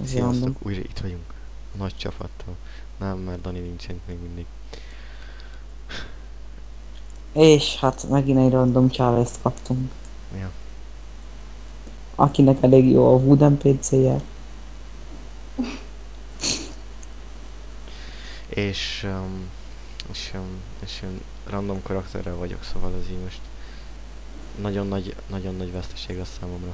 Sziasztok, újra itt vagyunk. A nagy csapattal. Nem, mert Dani nincsen még mindig. És hát megint egy random Chavez-t kaptunk. Ja. Akinek elég jó a Wooden PC-je. És, én random karakterrel vagyok, szóval ez így most nagyon nagy veszteség lesz számomra.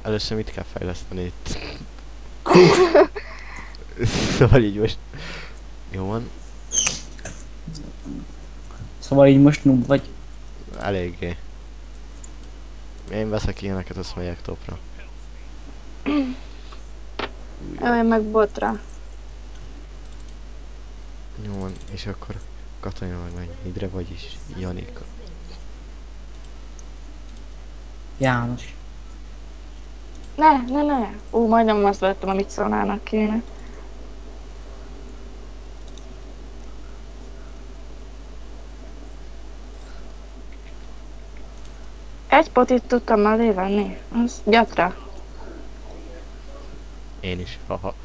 Először mit kell fejleszteni itt? Szóval így most... Jó van. Szóval így most noob vagy. Eléggé. Én veszek ilyeneket, azt megyek topra. Én meg botra. Jó van, és akkor Katona meg Hidre, vagyis Janika. János. Ne. Majdnem azt vettem, amit szólnának kéne. Egy potit tudtam mellé venni. Az gyatra. Én is, haha.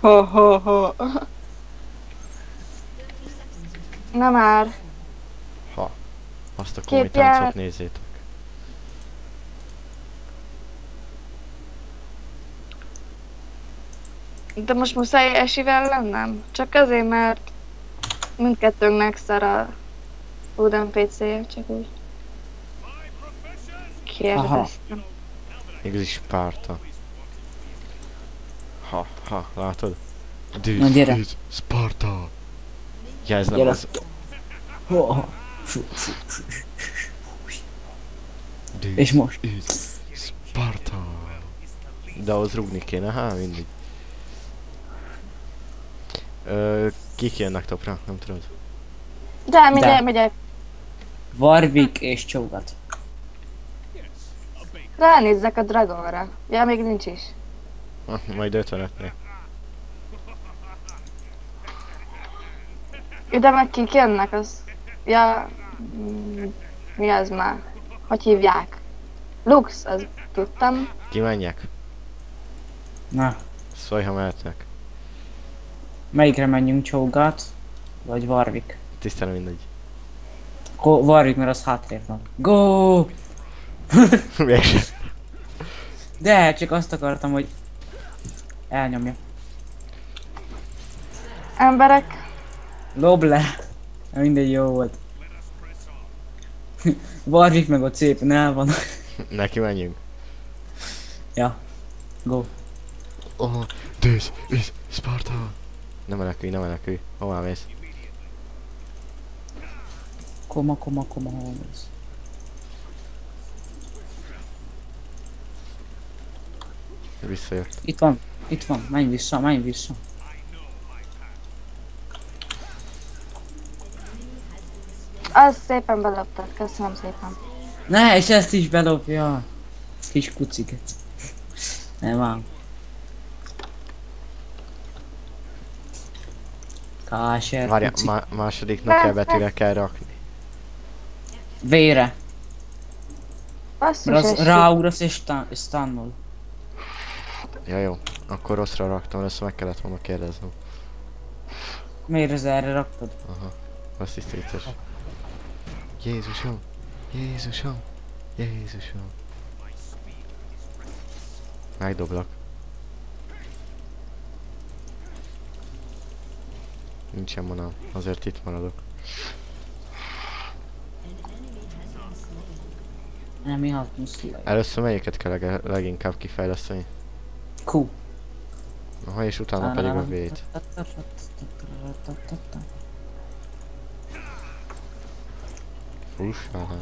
Ho. Na már. Ha. Azt a komoly Képjel. táncot nézzétek. De most muszáj esivel lennem? Csak azért, mert mindkettőnknek szar a Wooden PC-je, csak úgy. Kérdeztem. Igazi Spárta. Ha, látod? Na, gyere. This is Sparta! Ja, ez nem Gyere. az. This És most? is Sparta! De ahhoz rúgni kéne, mindig. Kik jönnek topra? Nem tudod. De mindjárt De. megyek. Warwick és Cho'Gath. Ránézzek a Dragonra. Ja, még nincs is. Majd 55-nél. Ide meg kik jönnek, az... Ja... Mi az már? Hogy hívják? Lux, az tudtam. Kimenjek? Na, Szólj, ha mehetnek. melyikre menjünk, Cho'Gath? Vagy Warwick? Tisztán mindegy. Warwick, mert az hátrébb van. Go! Mégsem. De csak azt akartam, hogy elnyomja. Emberek. Lob le! Mindegy, jó volt. Warwick meg ott szépen el van. Neki menjünk. Ja. Go. Oh, this is Sparta! Nem menekülj. Hová mész? Koma, hol mész? Visszajött. Itt van, menj vissza. Az szépen beloptad, köszönöm szépen. Ne, és ezt is belopja. Kis kuciket. Nem ám. Káser Várja, kuci. másodiknak kell betűre kell rakni. Vére. Basszus, Mert az esi. ráugrasz és stunnol. Ja jó, akkor rosszra raktam, ezt meg kellett volna kérdeznem. Miért ez erre raktad? Aha, azt is vicces. Jézusom! Megdoblak. Nincsen manám, azért itt maradok. Nem, mi haltunk Először melyiket kell leginkább kifejleszteni? Q. Aha, és utána pedig a V-t. Fuss, aha.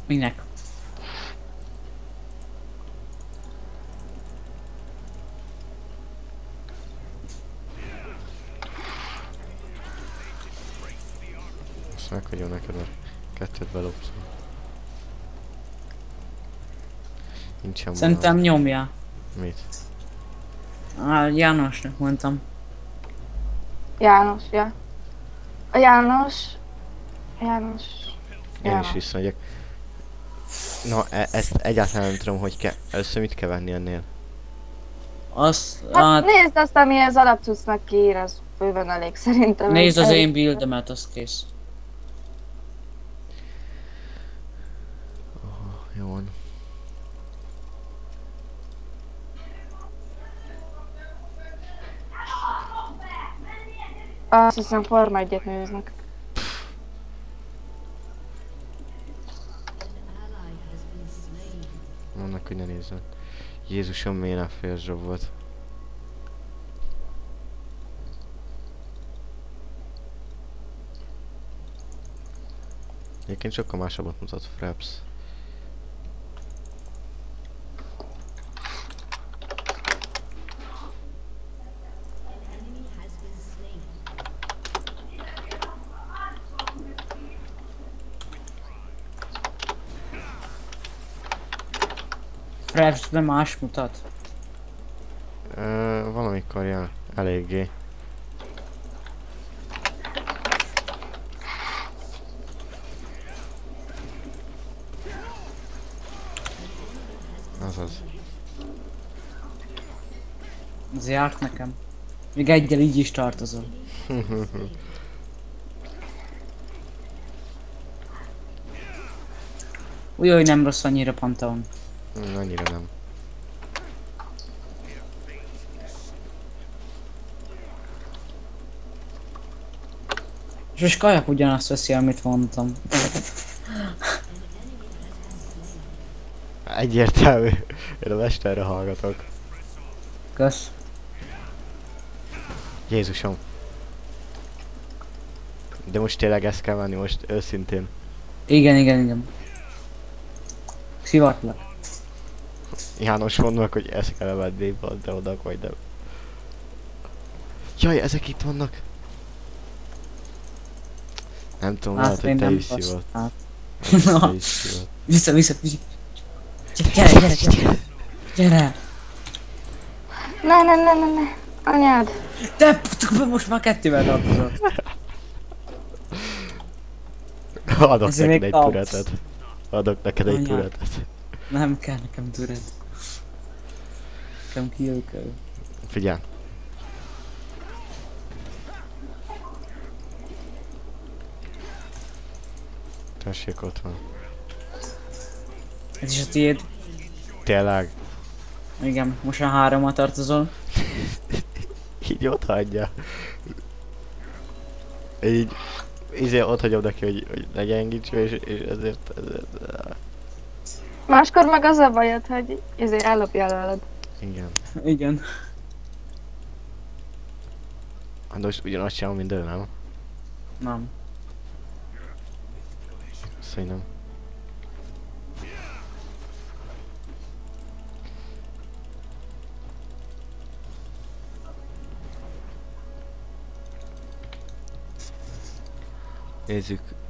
Minek? Azt meghagyom neked, mert kettőt belopsz. Nincsen manám. Szerintem nyomja. Mit? Jánosnak mondtam. János, ja. A János... Én is visszamegyek. Na, ezt egyáltalán nem tudom, hogy kell. Először mit kell venni ennél? Hát nézd azt, ami az alapcuccnak kiír, az bőven elég szerintem. Nézd az én buildemet, az kész. Jó van. Azt hiszem Forma 1-et néznek. Mondnak, hogy ne nézzen. Jézusom, milyen a félzsob volt. Egyébként sokkal másabbat mutat Fraps. Frapsben más mutat. Valamikor jön. Eléggé. Azaz. Ez járt nekem. Még egyel így is tartozol. Úgy, hogy nem rossz annyira Pantheon. Annyira nem. És most Kajak ugyanazt veszi, amit mondtam. Egyértelmű. Én a mesterre hallgatok. Kösz. Jézusom. De most tényleg ezt kell venni, most őszintén. Igen. Szivatlak. János, mondd meg, hogy ezt kell venni, de oda vagy nem. Jaj, ezek itt vannak. Nem tudom, lehet, hogy te is szívott. Te is szívott. Vissza. Gyere! Ne, anyád. Te most már kettővel tartozol. Adok Ezért neked még egy kapsz. turetet. Adok neked egy Anyád. turetet. Nem kell nekem türed. Nekem kill kell. Figyelj. Tessék, ott van. Ez is a tiéd. Tényleg. Igen, most már 3-mal tartozol. Így ott hagyja. Így... ott hagyom neki, hogy ne gyengítső, és ezért... Máskor meg az a bajod, hogy ellopja előled. Igen. Igen. Hát most ugyanazt csinálom, mint ő, nem? Nem. Szerintem.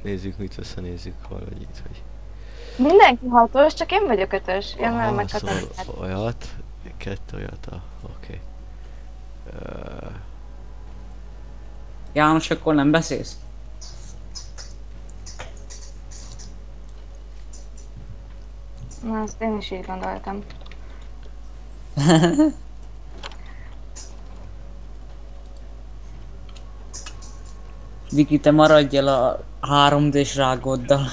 Nézzük, mit összenézzük valahogy itt, hogy... Mindenki 6-os, csak én vagyok 5-ös. Én nem meg Szóval olyat, 2 olyat, oké. János, akkor nem beszélsz? Na, ezt én is így gondoltam. Viki, te maradj el a 3D-s rágóddal.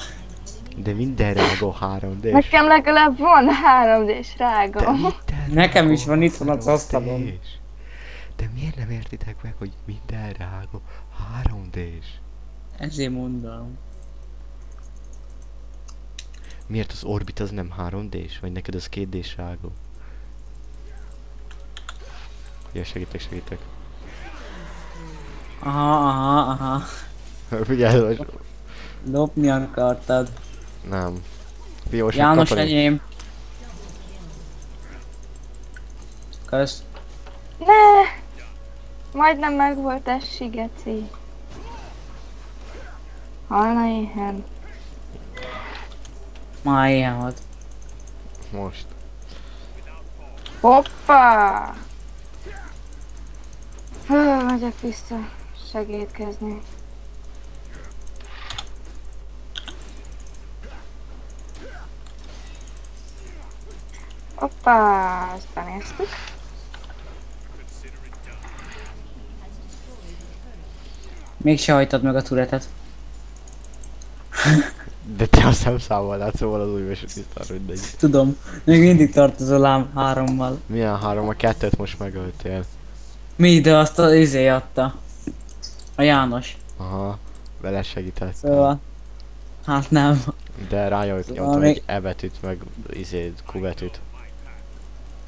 De minden rágó 3D-s. Nekem legalább van 3D-s rágom. Nekem is van, itt van az asztalon. De miért nem értitek meg, hogy minden rágó 3D-s? Ezért mondom. Miért az Orbit az nem 3D-s? Vagy neked az 2D-s rágó? Ja, segítek. Aha. Figyelj, most... Lopni akartad. Nem. Figyelj, most János kapani. enyém. Kösz. Ne! Majdnem meg volt essi, geci. Halna éhen. Már ilyen volt. Most. Hoppá! Megyek vissza segítkezni. Hoppá, ezt benéztük. Mégse hajtad meg a turetet. De te a szemszámmal látsz, szóval az új vesetisztár, mindegy. Tudom. Még mindig tartozol ám 3-mal. Milyen 3? A 2-t most megöltél. Mi, de azt az izé adta. A János. Aha, vele segített. Szóval. Hát nem. De rájuk Szóval nyomtam még- egy ebetűt, meg kubetűt.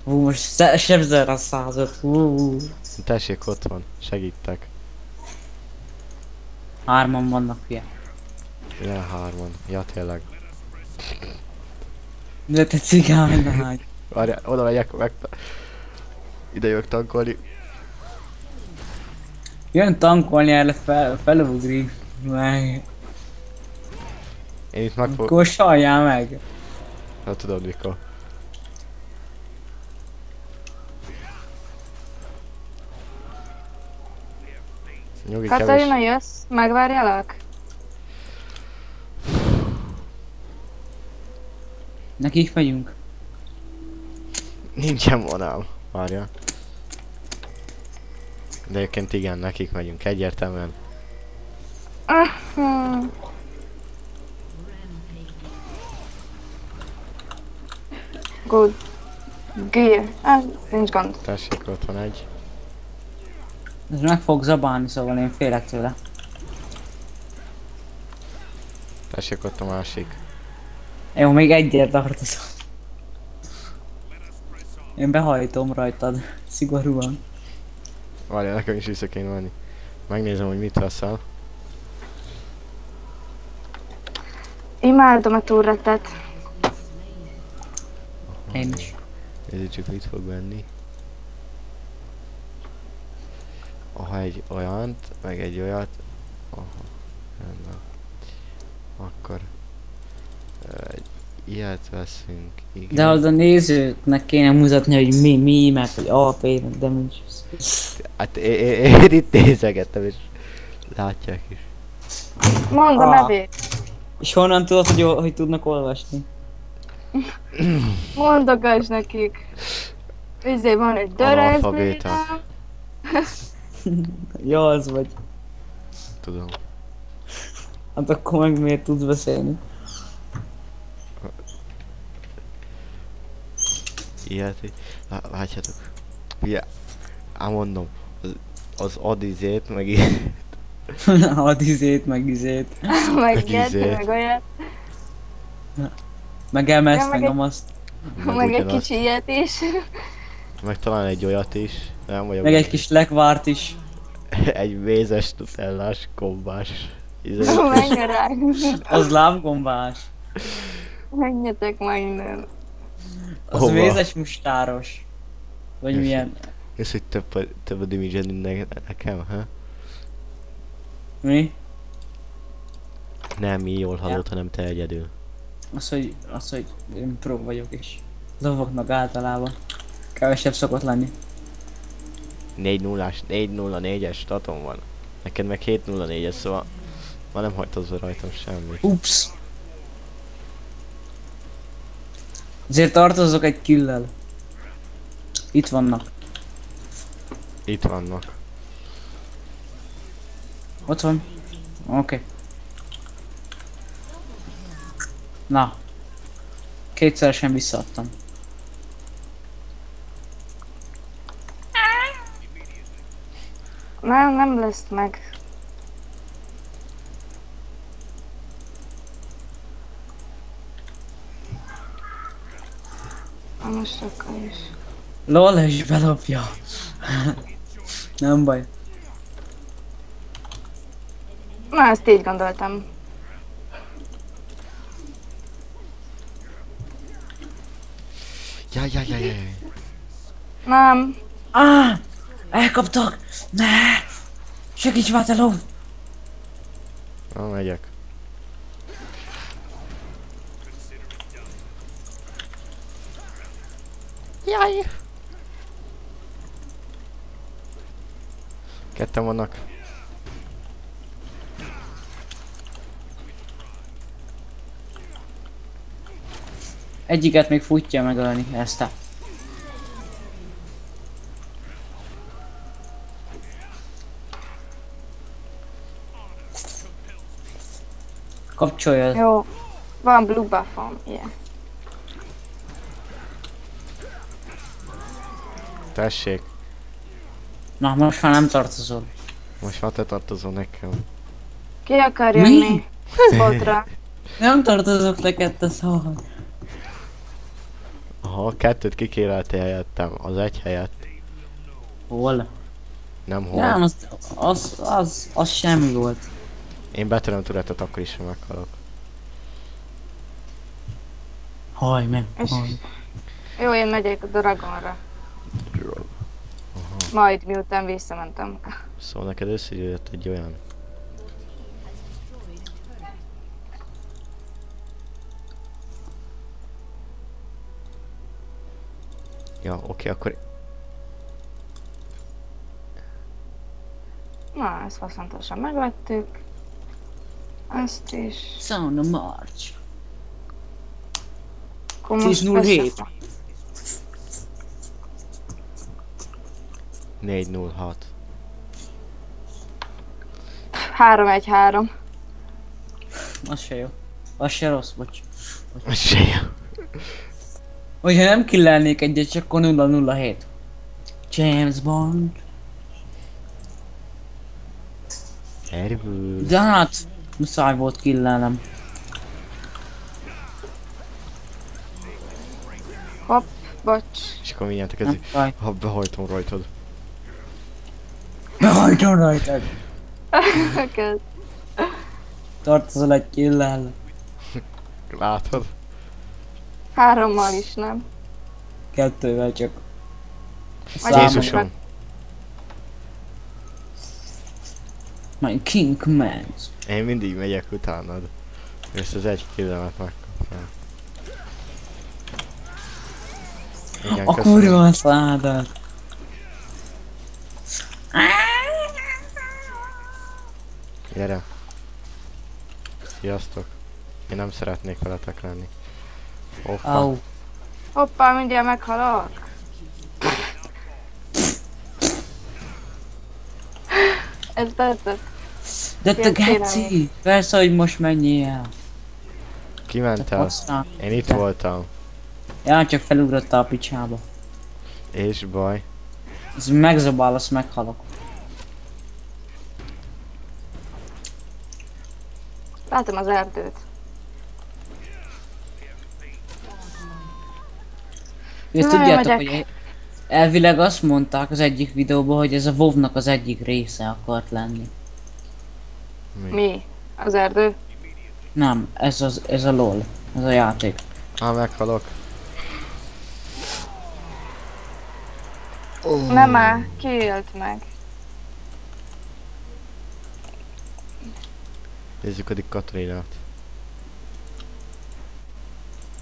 Hú, most sebzel a 105. Tessék, ott van, segítek. 3-an vannak, fia. Ilyen 3-an. Ja, tényleg. De te cigány, hány. Várjál, oda megyek, ide jövök tankolni. Jön tankolni erre felugrik. Meg. Én itt meg fogok... Akkor saljál meg. Hát tudod mikor. Nyugi, Katarina, kevés. jössz? Megvárjalak? Nekik megyünk. Nincsen vonám. Várja. De egyébként igen, nekik megyünk, egyértelműen. Hmm. Good. Gear. Nincs gond. Tessék, ott van egy. Ez meg fog zabálni, szóval én félek tőle. Tessék, ott a másik. Jó, még egyért tartozom. Én behajtom rajtad. Szigorúan. Várja, nekem is vissza kéne menni. Megnézem, hogy mit veszel. Imádom a turretet. Én is. Nézzük csak mit fog venni. Aha, egy olyant, meg egy olyat. Aha, rendben. Akkor... egy ilyet veszünk, igen. De az a nézőknek kéne mutatni, hogy mi, meg hogy AP, meg damage. Hát én itt nézegettem, és látják is. Mondd a Ah. nevét. És honnan tudod, hogy tudnak olvasni? Mondogass nekik. Izé van egy Analfabéta. dörezménem. Jó, az vagy. Tudom. Hát akkor meg miért tudsz beszélni? Ilyet, látjátok. Ugye, ám mondom, az adizét, meg Ad izét, meg izét. Meg Meg ilyet, izé. meg olyat. Meg emezt, Ja, meg meg egy- amaszt. Meg egy ugyanazt. kicsi ilyet is. Meg talán egy olyat is. Nem vagyok. Meg egy kis lekvárt is. Egy mézes, nutellás, kombás. Menj rá. Az lábgombás. Menjetek már innen. Az Hova? mézes mustáros. Vagy Köszi. milyen. Ez, hogy több a damage nekem, ha? Mi? Nem mi jól hallott, hanem te egyedül. Az, hogy én pro vagyok és lovagnak általában kevesebb szokott lenni. 4-0-ás, 4-0-4-es statom van. Neked meg 7-0-4-es, szóval ma nem hajtozva rajtam semmi. Ups! Azért tartozok egy killel. Itt vannak. Itt vannak. Ott van. Oké. Na. Kétszeresen visszaadtam. Nem lesz meg. Na most akkor is. LOL is belopja. Nem baj. Na, ezt így gondoltam. Jaj. Nem. Elkaptak! Ne! Segíts már, te ló! Na, megyek. Jaj! Ketten vannak. Egyiket még futja megölni, ezt a Kapcsoljad. Jó. Van blue buffom, ilyen. Tessék, Na, most már nem tartozol. most már te tartozol nekem. Ki akar Mi? jönni? Spotra. Nem tartozok neked, te szar. Aha, kettőt kikéreltél helyettem, az egy helyett. Hol? Nem hol. Nem, az semmi volt. Én betöröm tudatot, akkor is meghalok. Haj, meg. És- Haj. Jó, én megyek a Dragonra. Majd miután visszamentem. Szóval neked összegyűjtött egy olyan. Ja, oké, akkor Na, ezt faszontosan megvettük. Ezt is. Sound of March. Akkor most 10.07. össze- 406. 3-1-3. Az se jó. Az se rossz, bocs. Az se jó. Hogyha nem killelnék egyet, csak akkor 007. James Bond. Ervő. De hát, muszáj volt killelnem. Hopp, bocs. És akkor mindjárt ez. Nem baj. Ha behajtom rajtad. Behajtom rajtad. Kösz. Tartozol egy killel. Látod? 3-mal is, nem? 2-vel csak. Vagy Jézusom. My King commands. Én mindig megyek utánad. Ezt az egy killemet megkaptam. Igen, A köszönöm. kurva szádat. Gyere. Sziasztok. Én nem szeretnék veletek lenni. Hoppa. Au. Hoppá, mindjárt meghalok. Ez tetszett. De te Kérem. geci! Persze, hogy most menjél. Ki ment el? Aztán. Én itt voltam. Ja, csak felugrottál a picsába. És baj. Ez megzabálsz, meghalok. Látom az erdőt. És Na, tudjátok, megyek. hogy elvileg azt mondták az egyik videóban, hogy ez a WoW-nak az egyik része akart lenni. Mi? Az erdő? Nem, ez a LOL. Ez a játék. Meghalok. Nem már, ki élt meg? Nézzük addig Katarinát.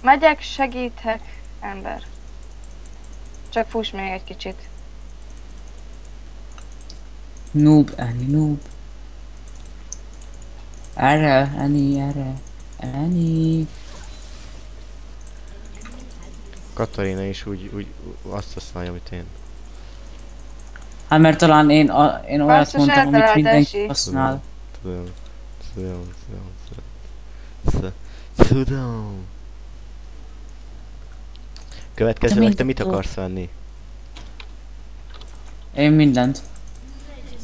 Megyek, segítek, ember. Csak fuss még egy kicsit. Noob, Annie, noob. Erre, Annie, erre. Annie. Katarina is úgy azt használja, amit én. Hát mert talán én olyat Basszus, mondtam, amit eltalált mindenki Esi. használ. Tudom. Tudom. Következőleg te mit akarsz venni? Én mindent.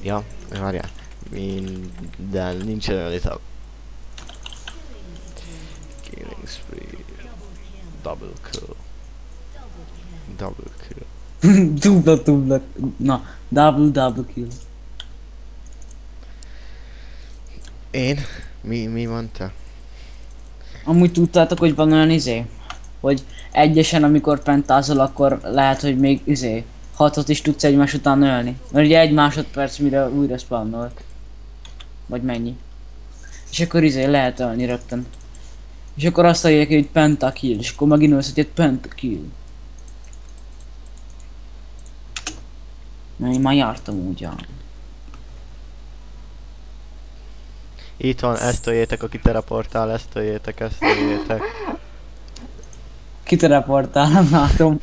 Ja, várjál. Minden, nincs előtt. Killing spree. Double kill. Double kill. Dubla. Na, double kill. Én? Mi mondta? Amúgy tudtátok, hogy van olyan hogy egyesen amikor pentázol, akkor lehet, hogy még 6-ot is tudsz egymás után ölni. Mert ugye 1 másodperc mire újra spawnol. Vagy mennyi. És akkor lehet ölni rögtön. És akkor azt mondják, hogy pentakill, és akkor megint ölsz, hogy egy pentakill. Na, én már jártam ugyan. Itt van, ezt öljétek, aki teleportál, ezt öljétek, ezt öljétek. Kiteleportál, nem látom.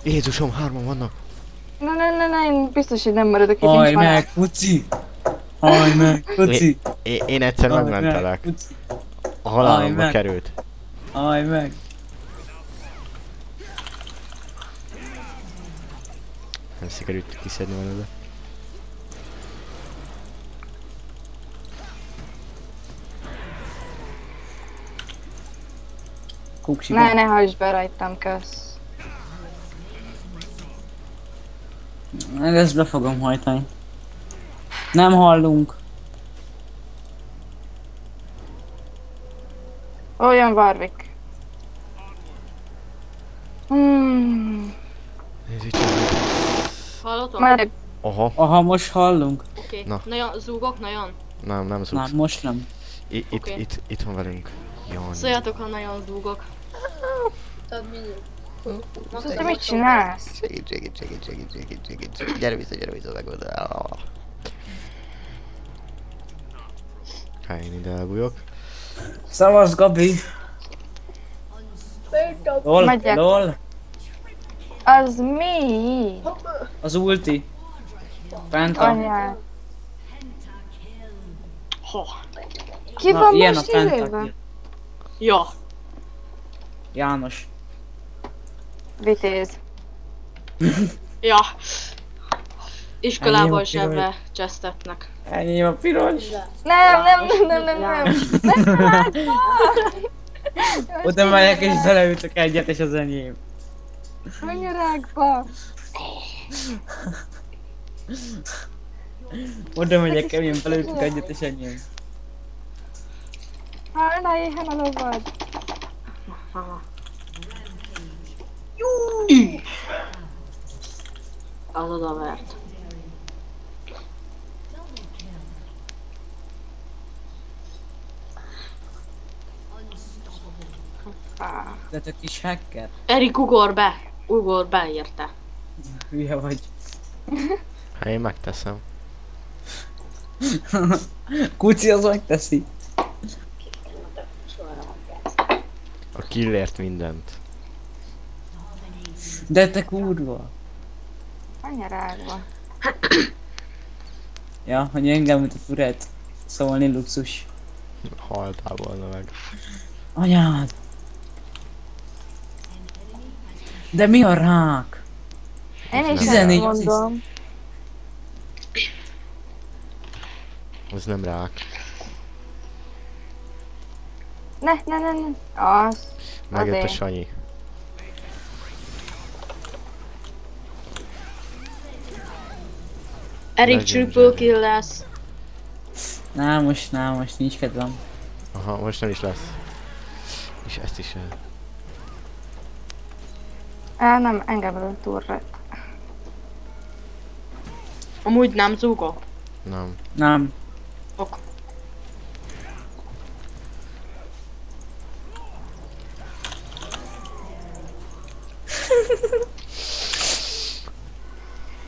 Jézusom, 3-an vannak. Ne, én biztos, hogy nem maradok itt, nincs Haj halál. meg, Puci! Haj meg, Puci! Én egyszer Haj meg, megmentelek. Puci! A halálomba meg. került. Haj meg! Nem sikerült kiszedni belőle. Kuksiba. Ne hajtsd be rajtam, kösz. Meg ezt be fogom hajtani. Nem hallunk. Olyan Warwick. Nézd itt csak. Hallottam? Már Aha, Aha, most hallunk. Oké. Na. Nagyon zúgok, nagyon. nem Nem, szúgsz. most nem. Oké. Itt van velünk. Jani. Szóljatok, ha nagyon zúgok. te mit csinálsz? Segít. Gyere vissza, megoldal. Hát én ide elbújok. Szavasz, Gabi! LOL, Megyek. LOL. Az mi? Az ulti. Penta. Anyád. Ha. Ki Na, van ilyen a most penta. izébe? Ja. János. Vitéz. Ja. Iskolában Ennyi a zsebre csesztetnek. Ennyi a piros. Nem. Oda megyek és beleütök egyet és az enyém. Anyarákba. Oda megyek, én beleütök egyet és enyém. Hálna éhen a lovad. Aha. Az odavert. De te kis hacker. Erik, ugor be! Ugor be érte. Hülye vagy. Hát én megteszem. Kuci az megteszi. A killért mindent. De te kurva. Anyarákba. Ja, hogy engem, mint a furet. Szólni luxus. Haltál volna meg. Anyád! De mi a rák? Én is 14 ezt mondom. Az nem rák. Ne. Az. Megjött a Azért. Sanyi. Erik Legend triple Jerry. kill lesz. Most nincs kedvem. Aha, most nem is lesz. És ezt is el. Nem, engem lőtt túlra. Amúgy nem zúgok. Nem. Nem. Ok.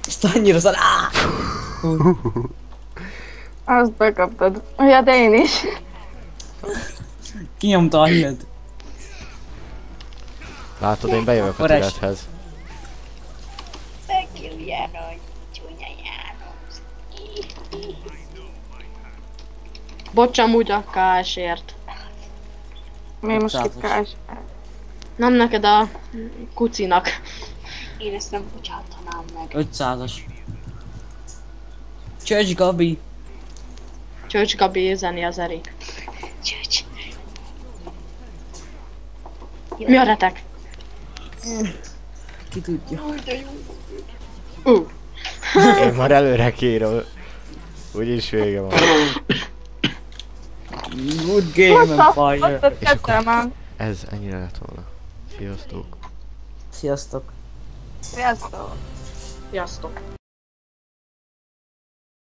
Ezt annyira szar... Azt bekaptad. Ja, de én is. Kinyomta a hild. Látod, én bejövök a Akkor est. tülethez. Bocs, amúgy a KS-ért. Mi most 500-as. itt kás? Nem neked, a kucinak. Én ezt nem bocsátanám meg. 500-as. Csöcs, Gabi. Csöcs Gabi zeni az Erik. Csöcs. Mi a retek? Ki tudja. Én már előre kérem. Úgyis vége van. Good game and fire. Ott És akkor- tettem már. Ez ennyire lett volna. Sziasztok. Sziasztok. Sziasztok. Sziasztok.